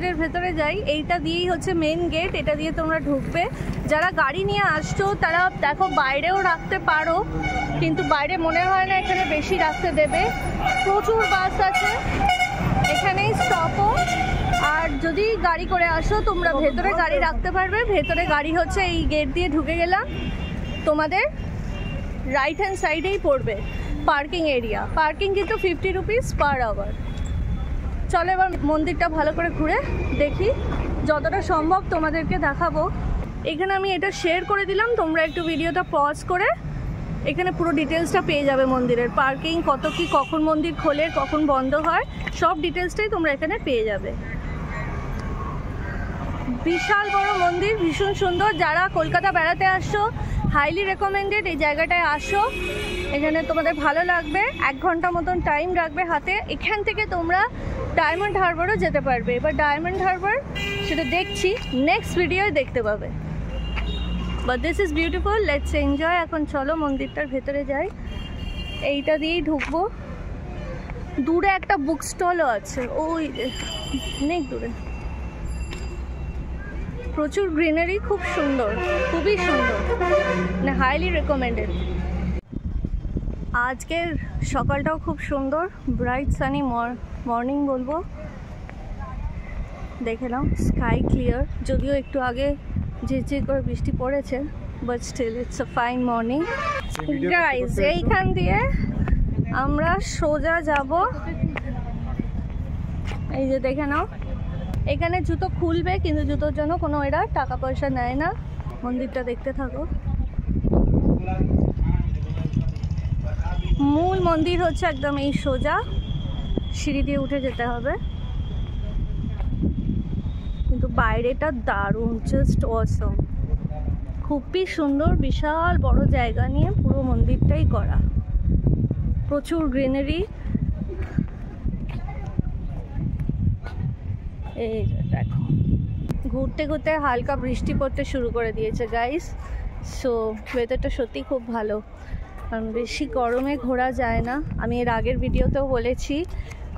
মন্দিরের ভেতরে যাই। এইটা দিয়েই হচ্ছে মেন গেট, এটা দিয়ে তোমরা ঢুকবে। যারা গাড়ি নিয়ে আসছো তারা দেখো বাইরেও রাখতে পারো, কিন্তু বাইরে মনে হয় না এখানে বেশি রাখতে দেবে। প্রচুর বাস আছে, এখানেই স্টপও। আর যদি গাড়ি করে আসো তোমরা ভেতরে গাড়ি রাখতে পারবে। ভেতরে গাড়ি হচ্ছে এই গেট দিয়ে ঢুকে গেলাম, তোমাদের রাইট হ্যান্ড সাইডেই পড়বে পার্কিং এরিয়া। পার্কিং কিন্তু 50 রুপিস পার আওয়ার। চলো এবার মন্দিরটা ভালো করে ঘুরে দেখি, যতটা সম্ভব তোমাদেরকে দেখাবো। এখানে আমি এটা শেয়ার করে দিলাম, তোমরা একটু ভিডিওটা পজ করে এখানে পুরো ডিটেলসটা পেয়ে যাবে মন্দিরের। পার্কিং কত কি, কখন মন্দির খোলে, কখন বন্ধ হয়, সব ডিটেলসটাই তোমরা এখানে পেয়ে যাবে। বিশাল বড় মন্দির, ভীষণ সুন্দর। যারা কলকাতা বেড়াতে আসছো হাইলি রেকমেন্ডেড এই জায়গাটায় আসো, এখানে তোমাদের ভালো লাগবে। 1 ঘন্টা মতন টাইম রাখবে হাতে। এখান থেকে তোমরা ডায়মন্ড হারবারও যেতে পারবে। এবার ডায়মন্ড হারবার সেটা দেখছি নেক্সট ভিডিওয় দেখতে পাবে। But this is beautiful, let's enjoy. এখন চলো মন্দিরটার ভেতরে যাই, এইটা দিয়েই ঢুকবো। দূরে একটা বুক স্টলও আছে, ওই অনেক দূরে। প্রচুর গ্রিনারি, খুব সুন্দর, খুবই সুন্দর, মানে হাইলি রেকমেন্ডেড। আজকের সকালটাও খুব সুন্দর, ব্রাইট সানি মর্নিং বলবো। দেখলাম স্কাই ক্লিয়ার, যদিও একটু আগে ঝিরঝির করে বৃষ্টি পড়েছে, but still it's a fine morning. Guys এইখান দিয়ে আমরা সোজা যাব, এই যে দেখে নাও। এখানে জুতো খুলবে, কিন্তু জুতোর জন্য কোনো এরা টাকা পয়সা নেয় না। মন্দিরটা দেখতে থাকো। মূল মন্দির হচ্ছে একদম এই সোজা, সিঁড়ি দিয়ে উঠে যেতে হবে। কিন্তু বাইরেটা দারুণ, জাস্ট অসম, খুবই সুন্দর। বিশাল বড় জায়গা নিয়ে পুরো মন্দিরটাই করা, প্রচুর গ্রিনারি। এই দেখো, ঘুরতে ঘুরতে হালকা বৃষ্টি পড়তে শুরু করে দিয়েছে গাইস। সো ওয়েদারটা সত্যি খুব ভালো, কারণ বেশি গরমে ঘোরা যায় না। আমি এর আগের ভিডিওতেও বলেছি,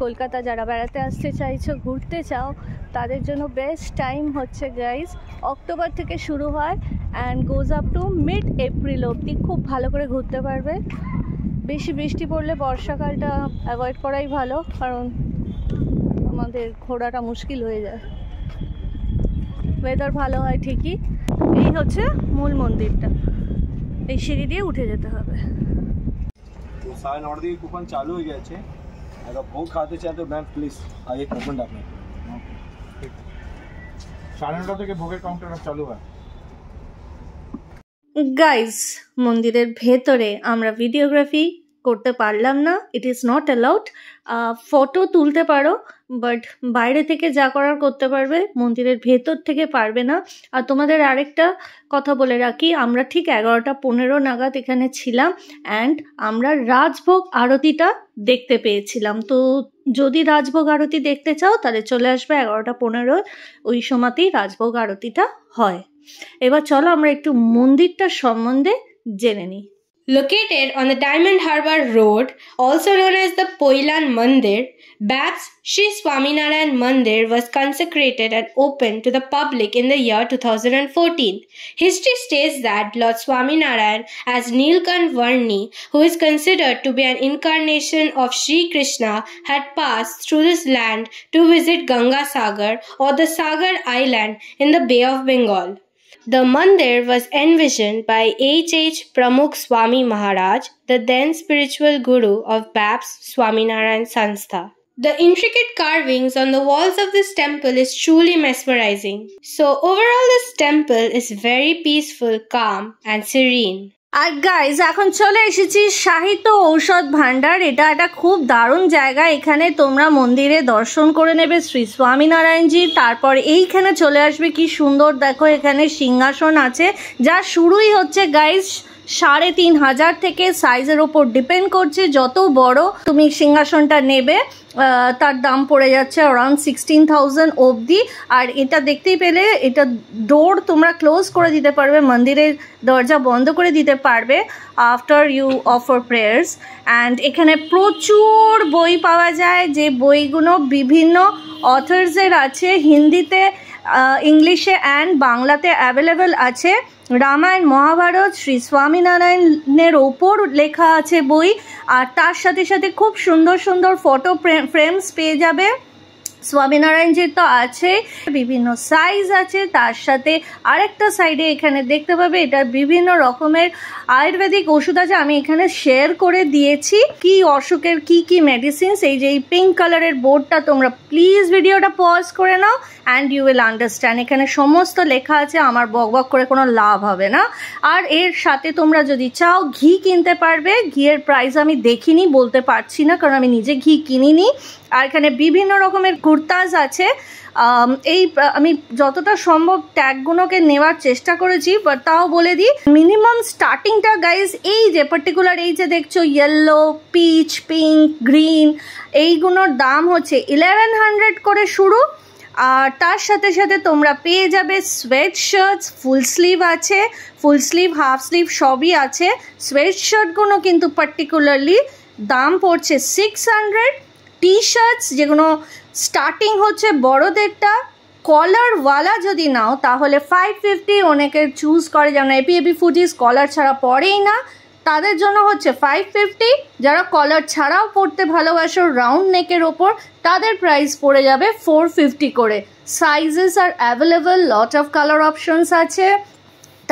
কলকাতা যারা বেড়াতে আসতে চাইছো, ঘুরতে চাও, তাদের জন্য বেস্ট টাইম হচ্ছে গাইস অক্টোবর থেকে শুরু হয় and goes up to mid April অবধি। খুব ভালো করে ঘুরতে পারবে। বেশি বৃষ্টি পড়লে বর্ষাকালটা অ্যাভয়েড করাই ভালো, কারণ আমাদের ঘোরাটা মুশকিল হয়ে যায়। ওয়েদার ভালো হয় ঠিকই। এই হচ্ছে মূল মন্দিরটা, এই সিঁড়ি দিয়ে উঠে যেতে হবে। 9:30 দিকে কুপন চালু হয়ে গেছে। अगर भोग खाते चाहे तो मैम प्लीज आइए कूपन डालना। 9:30 থেকে ভোগের কাউন্টার চালু হয়। গাইজ মন্দিরের ভেতরে আমরা ভিডিওগ্রাফি করতে পারলাম না, it is not allowed. Photo তুলতে পারো, বাট বাইরে থেকে যা করার করতে পারবে, মন্দিরের ভেতর থেকে পারবে না। আর তোমাদের আরেকটা কথা বলে রাখি, আমরা ঠিক 11:15 নাগাদ এখানে ছিলাম অ্যান্ড আমরা রাজভোগ আরতিটা দেখতে পেয়েছিলাম। তো যদি রাজভোগ আরতি দেখতে চাও তাহলে চলে আসবে 11:15, ওই সময়তেই রাজভোগ আরতিটা হয়। এবার চলো আমরা একটু মন্দিরটার সম্বন্ধে জেনে নিই। Located on the Diamond Harbour Road, also known as the Poilan Mandir, Babs Sri Swaminarayan Mandir was consecrated and opened to the public in the year 2014. History states that Lord Swaminarayan as Nilkant Varni, who is considered to be an incarnation of Sri Krishna, had passed through this land to visit Ganga Sagar or the Sagar Island in the Bay of Bengal. The mandir was envisioned by H.H. Pramukh Swami Maharaj, the then spiritual guru of Babs Swaminarayan Sanstha. The intricate carvings on the walls of this temple is truly mesmerizing. So overall this temple is very peaceful, calm and serene. আর guys এখন চলে এসেছি সাহিত্য ঔষধ ভান্ডার। এটা একটা খুব দারুণ জায়গা। এখানে তোমরা মন্দিরে দর্শন করে নেবে শ্রী স্বামীনারায়ণজি, তারপর এইখানে চলে আসবে। কি সুন্দর দেখো, এখানে সিংহাসন আছে, যা শুরুই হচ্ছে গাইজ 3,500 থেকে। সাইজের ওপর ডিপেন্ড করছে, যত বড় তুমি সিংহাসনটা নেবে তার দাম পড়ে যাচ্ছে অ্যারাউন্ড 16,000 অবধি। আর এটা দেখতেই পেলে, এটা ডোর তোমরা ক্লোজ করে দিতে পারবে, মন্দিরের দরজা বন্ধ করে দিতে পারবে after you offer prayers. And এখানে প্রচুর বই পাওয়া যায়, যে বইগুলো বিভিন্ন অথার্সের আছে, হিন্দিতে, ইংলিশে অ্যান্ড বাংলাতে অ্যাভেলেবেল আছে। রামায়ণ, মহাভারত, শ্রী স্বামীনারায়ণের ওপর লেখা আছে বই, আর তার সাথে সাথে খুব সুন্দর সুন্দর ফটো ফ্রেমস পেয়ে যাবে। স্বামীনারায়ণজির তো আছে, বিভিন্ন সাইজ আছে, তার সাথে আরেকটা সাইডে এখানে দেখতে পাবে এটার বিভিন্ন রকমের আয়ুর্বেদিক ওষুধ আছে। আমি এখানে শেয়ার করে দিয়েছি কি অসুখের কি কি মেডিসিনস। এই যে এই পিঙ্ক কালারের বোর্ডটা, তোমরা প্লিজ ভিডিওটা পজ করে নাও অ্যান্ড ইউ উইল আন্ডারস্ট্যান্ড। এখানে সমস্ত লেখা আছে, আমার বক বক করে কোনো লাভ হবে না। আর এর সাথে তোমরা যদি চাও ঘি কিনতে পারবে। ঘিয়ের প্রাইস আমি দেখিনি, বলতে পারছি না, কারণ আমি নিজে ঘি কিনিনি। আর এখানে বিভিন্ন রকমের কুর্তাজ আছে। এই আমি যতটা সম্ভব ট্যাগগুলোকে নেওয়ার চেষ্টা করেছি, বাট তাও বলে দিই মিনিমাম স্টার্টিংটা গাইজ এই যে পার্টিকুলার এই যে দেখছো ইয়েলো, পিচ, পিঙ্ক, গ্রিন, এইগুলোর দাম হচ্ছে 1100 করে শুরু। আর তার সাথে সাথে তোমরা পেয়ে যাবে সোয়েট শার্টস, ফুল স্লিভ আছে, ফুল স্লিভ, হাফ স্লিভ সবই আছে। সোয়েট শার্টগুলো কিন্তু পার্টিকুলারলি দাম পড়ছে 600। টি শার্টস যেগুলো স্টার্টিং হচ্ছে বড়দেরটা, কলারওয়ালা যদি নাও তাহলে 550। অনেকের চুজ করে, যেমন এপি ফুডিস কলার ছাড়া পরেই না, তাদের জন্য হচ্ছে 550। যারা কলার ছাড়াও পরতে ভালোবাসো রাউন্ড নেকের ওপর, তাদের প্রাইস পড়ে যাবে 450 করে। Sizes R available, lot of colour options আছে।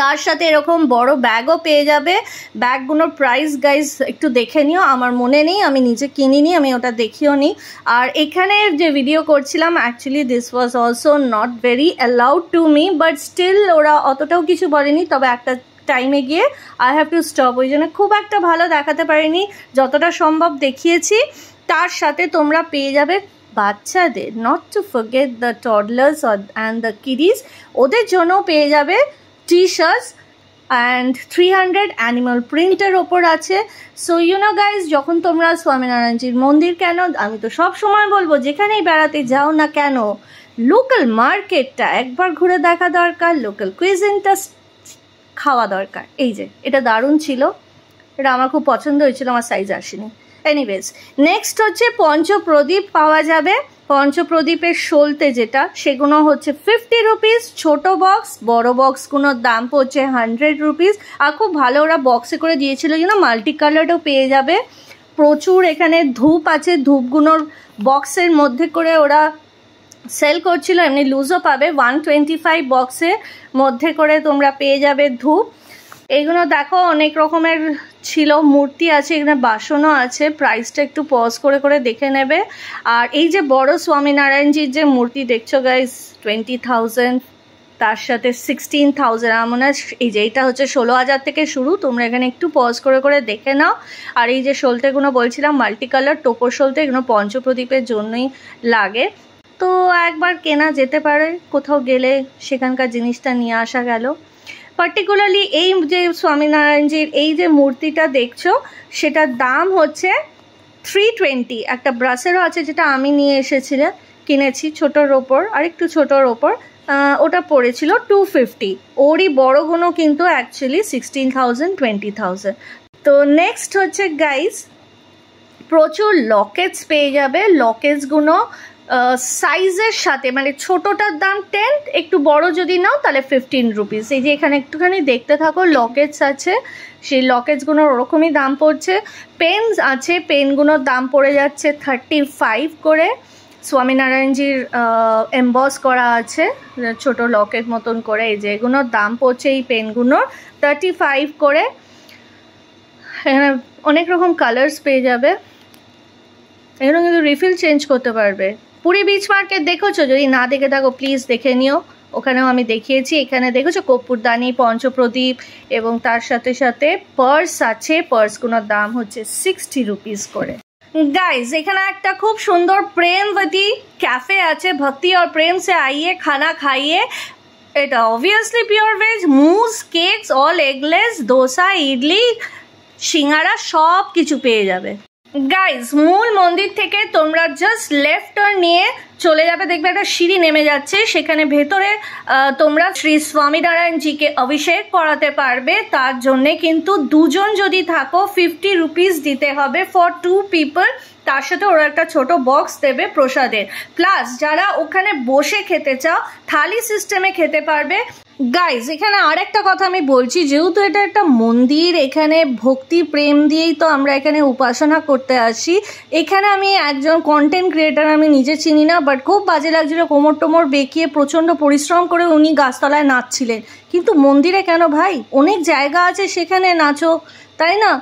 তার সাথে এরকম বড় ব্যাগও পেয়ে যাবে। ব্যাগগুলোর প্রাইস গাইজ একটু দেখে নিও, আমার মনে নেই, আমি নিজে কিনিনি, আমি ওটা দেখিও নি। আর এখানে যে ভিডিও করছিলাম actually this was also not very allowed to me, but still ওরা অতটাও কিছু বলেনি, তবে একটা টাইমে গিয়ে আই হ্যাভ টু স্টপ, ওই জন্য খুব একটা ভালো দেখাতে পারিনি, যতটা সম্ভব দেখিয়েছি। তার সাথে তোমরা পেয়ে যাবে বাচ্চাদের, not to forget the toddlers and the kiddies, ওদের জন্য পেয়ে যাবে টি শার্টস অ্যান্ড 300 অ্যানিমাল প্রিন্টের ওপর আছে। সো ইউ নো গাইজ, যখন তোমরা স্বামীনারায়ণজির মন্দির কেন, আমি তো সব সময় বলবো যেখানেই বেড়াতে যাও না কেন লোকাল মার্কেটটা একবার ঘুরে দেখা দরকার, লোকাল কুইজিনটা খাওয়া দরকার। এই যে এটা দারুণ ছিল, এটা আমার খুব পছন্দ হয়েছিল, আমার সাইজ আসেনি। এনিওয়েজ, নেক্সট হচ্ছে পঞ্চপ্রদীপ পাওয়া যাবে। পঞ্চপ্রদীপের সলতে যেটা, সেগুলো হচ্ছে 50 রুপিস, ছোট বক্স, বড় বক্সগুলোর দাম পড়ছে 100 রুপিস। আর খুব ভালো ওরা বক্সে করে দিয়েছিল, মাল্টি কালারও পেয়ে যাবে। প্রচুর এখানে ধূপ আছে, ধূপগুলোর বক্সের মধ্যে করে ওরা সেল করছিল, এমনি লুজও পাবে। 125 বক্সের মধ্যে করে তোমরা পেয়ে যাবে ধূপ। এইগুলো দেখো অনেক রকমের ছিল, মূর্তি আছে, এখানে বাসনও আছে, প্রাইসটা একটু পজ করে করে দেখে নেবে। আর এই যে বড় স্বামীনারায়ণজির যে মূর্তি দেখছো গাইজ, 20,000, তার সাথে 16,000, আমার মনে হয় এই যে এইটা হচ্ছে 16,000 থেকে শুরু। তোমরা এখানে একটু পজ করে করে দেখে নাও। আর এই যে সলতেগুলো বলছিলাম মাল্টি কালার টোপর সলতে, এগুলো পঞ্চপ্রদীপের জন্যই লাগে। তো একবার কেনা যেতে পারে, কোথাও গেলে সেখানকার জিনিসটা নিয়ে আসা গেল। পার্টিকুলারলি এই যে স্বামীনারায়ণজির এই যে মূর্তিটা দেখছো, সেটার দাম হচ্ছে 320। একটা ব্রাসেরও আছে যেটা আমি নিয়ে এসেছিলাম, কিনেছি ছোটোর ওপর, আর একটু ছোটোর ওপর, ওটা পড়েছিল 250। ওরই বড়গুলো কিন্তু অ্যাকচুয়ালি 16,000, 20,000। তো নেক্সট হচ্ছে গাইজ, প্রচুর লকেটস পেয়ে যাবে। লকেটসগুলো সাইজের সাথে, মানে ছোটোটার দাম 10, একটু বড় যদি নাও তাহলে 15 রুপিস। এই যে এখানে একটুখানি দেখতে থাকো, লকেটস আছে, সেই লকেটসগুলোর ওরকমই দাম পড়ছে। পেনস আছে, পেনগুলোর দাম পড়ে যাচ্ছে 35 করে। স্বামীনারায়ণজির এমবস করা আছে ছোট লকেট মতন করে, এই যে এগুলোর দাম পড়ছে এই পেনগুলোর 35 করে। এখানে অনেক রকম কালার্স পেয়ে যাবে, এগুলো কিন্তু রিফিল চেঞ্জ করতে পারবে। পুরী বিচ মার্কেট দেখেছো? যদি না দেখে থাকো প্লিজ দেখে নিও, ওখানেও আমি দেখিয়েছি। এখানে দেখেছো কর্পূরদানি, পঞ্চপ্রদীপ, এবং তার সাথে সাথে পার্স আছে, পার্সগুলোর দাম হচ্ছে 60 রুপিস করে। गाइज এখানে একটা খুব সুন্দর প্রেমবতী ক্যাফে আছে, ভক্তি और प्रेम से आइए खाना खाइए। এটা obviously pure veg, mousse, cakes, all eggless, dosa, idli, singara সব কিছু পেয়ে যাবে। গাইজ মূল মন্দির থেকে তোমরা জাস্ট লেফট টার্ন নিয়ে চলে যাবে, দেখবে একটা সিঁড়ি নেমে যাচ্ছে, সেখানে ভেতরে তোমরা শ্রী স্বামীনারায়ণজিকে অভিষেক করাতে পারবে। তার জন্যে কিন্তু দুজন যদি থাকো 50 রুপিস দিতে হবে ফর 2 পিপল। তার সাথে ওরা একটা ছোট বক্স দেবে প্রসাদের। প্লাস যারা ওখানে বসে খেতে চাও থালি সিস্টেমে খেতে পারবে। গাইজ এখানে আর একটা কথা আমি বলছি, যেহেতু এটা একটা মন্দির, এখানে ভক্তি প্রেম দিয়েই তো আমরা এখানে উপাসনা করতে আসি। এখানে আমি একজন কন্টেন্ট ক্রিয়েটার, আমি নিজে চিনি না, বাট খুব বাজে লাগছিল, কোমর টোমর বেঁকিয়ে প্রচণ্ড পরিশ্রম করে উনি গাছতলায় নাচছিলেন। কিন্তু মন্দিরে কেন ভাই, অনেক জায়গা আছে সেখানে নাচো, তাই না?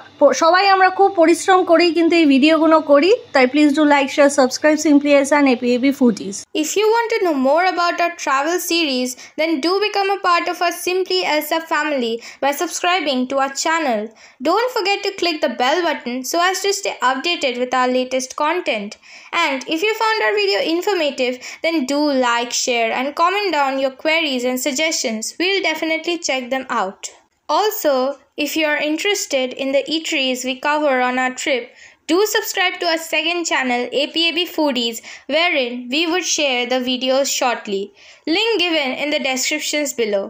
সবাই আমরা খুব পরিশ্রম করি কিন্তু এই ভিডিওগুলো করি। তাই please do like, share, subscribe Simply Elsa and APAB Foodies. If you want to know more about our travel series, then do become a part of our Simply Elsa family by subscribing to our channel. Don't forget to click the bell button so as to stay updated with our latest content. And if you found our video informative, then do like, share and comment down your queries and suggestions. We'll definitely check them out. Also, if you are interested in the eateries we cover on our trip, do subscribe to our second channel APAB Foodies, wherein we would share the videos shortly. Link given in the descriptions below.